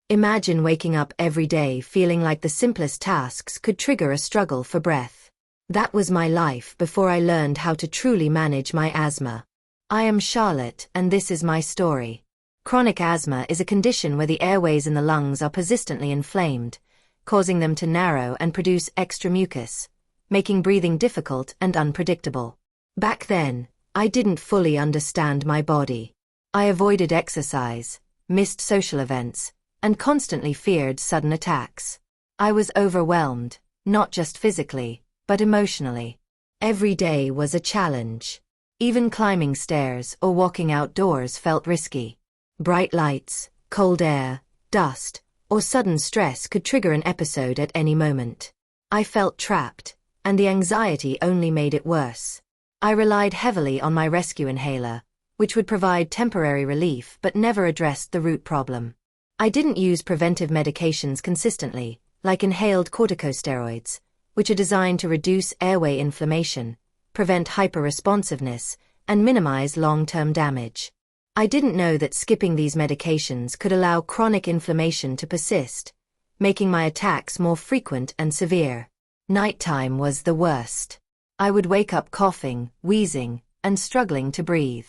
Imagine waking up every day feeling like the simplest tasks could trigger a struggle for breath. That was my life before I learned how to truly manage my asthma. I am Charlotte, and this is my story. Chronic asthma is a condition where the airways in the lungs are persistently inflamed, causing them to narrow and produce extra mucus, making breathing difficult and unpredictable. Back then, I didn't fully understand my body. I avoided exercise, missed social events, and constantly feared sudden attacks. I was overwhelmed, not just physically, but emotionally. Every day was a challenge. Even climbing stairs or walking outdoors felt risky. Bright lights, cold air, dust, or sudden stress could trigger an episode at any moment. I felt trapped, and the anxiety only made it worse. I relied heavily on my rescue inhaler, which would provide temporary relief but never addressed the root problem. I didn't use preventive medications consistently, like inhaled corticosteroids, which are designed to reduce airway inflammation, prevent hyperresponsiveness, and minimize long-term damage. I didn't know that skipping these medications could allow chronic inflammation to persist, making my attacks more frequent and severe. Nighttime was the worst. I would wake up coughing, wheezing, and struggling to breathe.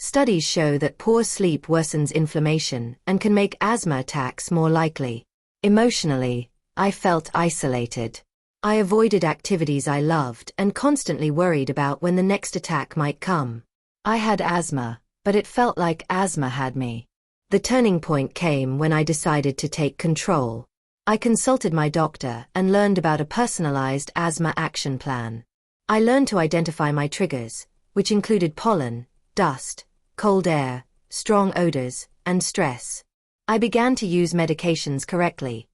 Studies show that poor sleep worsens inflammation and can make asthma attacks more likely. Emotionally, I felt isolated. I avoided activities I loved and constantly worried about when the next attack might come. I had asthma, but it felt like asthma had me. The turning point came when I decided to take control. I consulted my doctor and learned about a personalized asthma action plan. I learned to identify my triggers, which included pollen, dust, cold air, strong odors, and stress. I began to use medications correctly.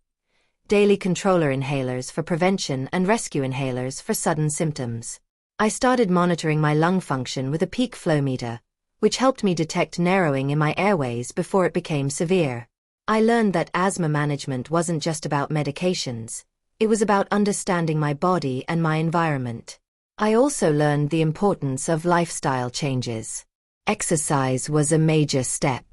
Daily controller inhalers for prevention and rescue inhalers for sudden symptoms. I started monitoring my lung function with a peak flow meter, which helped me detect narrowing in my airways before it became severe. I learned that asthma management wasn't just about medications. It was about understanding my body and my environment. I also learned the importance of lifestyle changes. Exercise was a major step.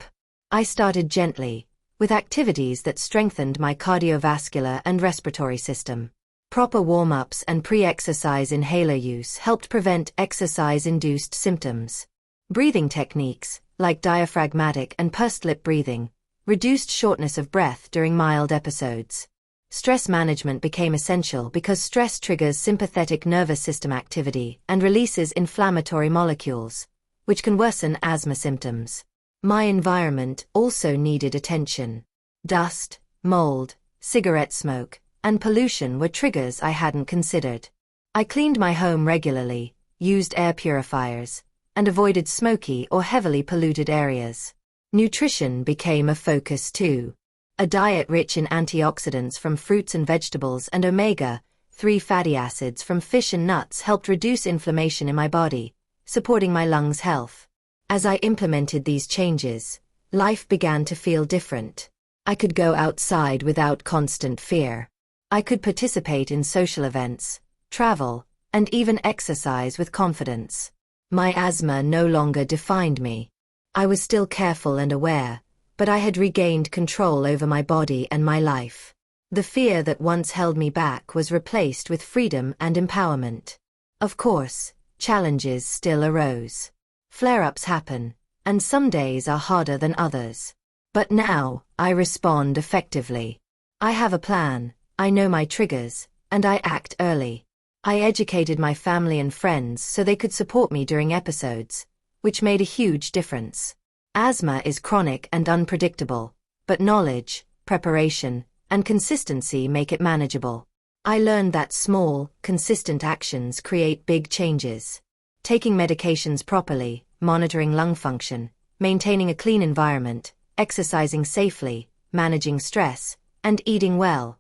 I started gently, with activities that strengthened my cardiovascular and respiratory system. Proper warm-ups and pre-exercise inhaler use helped prevent exercise-induced symptoms. Breathing techniques, like diaphragmatic and pursed lip breathing, reduced shortness of breath during mild episodes. Stress management became essential because stress triggers sympathetic nervous system activity and releases inflammatory molecules, which can worsen asthma symptoms. My environment also needed attention. Dust, mold, cigarette smoke, and pollution were triggers I hadn't considered. I cleaned my home regularly, used air purifiers, and avoided smoky or heavily polluted areas. Nutrition became a focus too. A diet rich in antioxidants from fruits and vegetables and omega-3 fatty acids from fish and nuts helped reduce inflammation in my body, supporting my lungs' health. As I implemented these changes, life began to feel different. I could go outside without constant fear. I could participate in social events, travel, and even exercise with confidence. My asthma no longer defined me. I was still careful and aware, but I had regained control over my body and my life. The fear that once held me back was replaced with freedom and empowerment. Of course, challenges still arose. Flare-ups happen, and some days are harder than others. But now, I respond effectively. I have a plan, I know my triggers, and I act early. I educated my family and friends so they could support me during episodes, which made a huge difference. Asthma is chronic and unpredictable, but knowledge, preparation, and consistency make it manageable. I learned that small, consistent actions create big changes. Taking medications properly, monitoring lung function, maintaining a clean environment, exercising safely, managing stress, and eating well.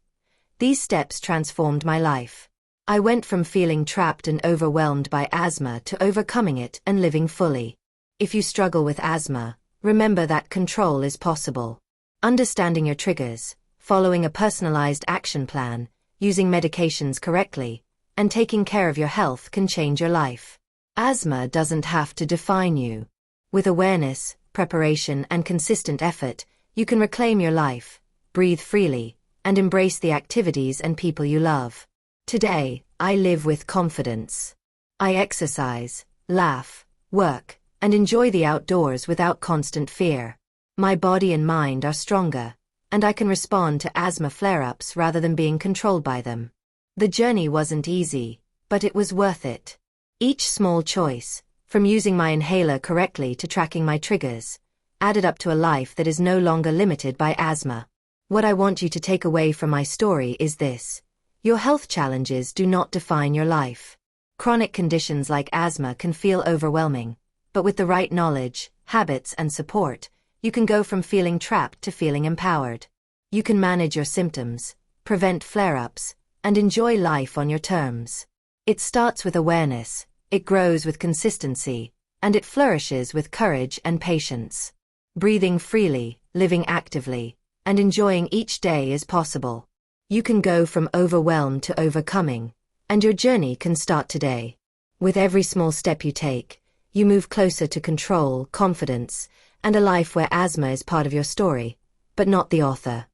These steps transformed my life. I went from feeling trapped and overwhelmed by asthma to overcoming it and living fully. If you struggle with asthma, remember that control is possible. Understanding your triggers, following a personalized action plan, using medications correctly, and taking care of your health can change your life. Asthma doesn't have to define you. With awareness, preparation, and consistent effort, you can reclaim your life, breathe freely, and embrace the activities and people you love. Today, I live with confidence. I exercise, laugh, work, and enjoy the outdoors without constant fear. My body and mind are stronger, and I can respond to asthma flare-ups rather than being controlled by them. The journey wasn't easy, but it was worth it. Each small choice, from using my inhaler correctly to tracking my triggers, added up to a life that is no longer limited by asthma. What I want you to take away from my story is this: your health challenges do not define your life. Chronic conditions like asthma can feel overwhelming, but with the right knowledge, habits, and support, you can go from feeling trapped to feeling empowered. You can manage your symptoms, prevent flare-ups, and enjoy life on your terms. It starts with awareness, it grows with consistency, and it flourishes with courage and patience. Breathing freely, living actively, and enjoying each day is possible. You can go from overwhelmed to overcoming, and your journey can start today. With every small step you take, you move closer to control, confidence, and a life where asthma is part of your story, but not the author.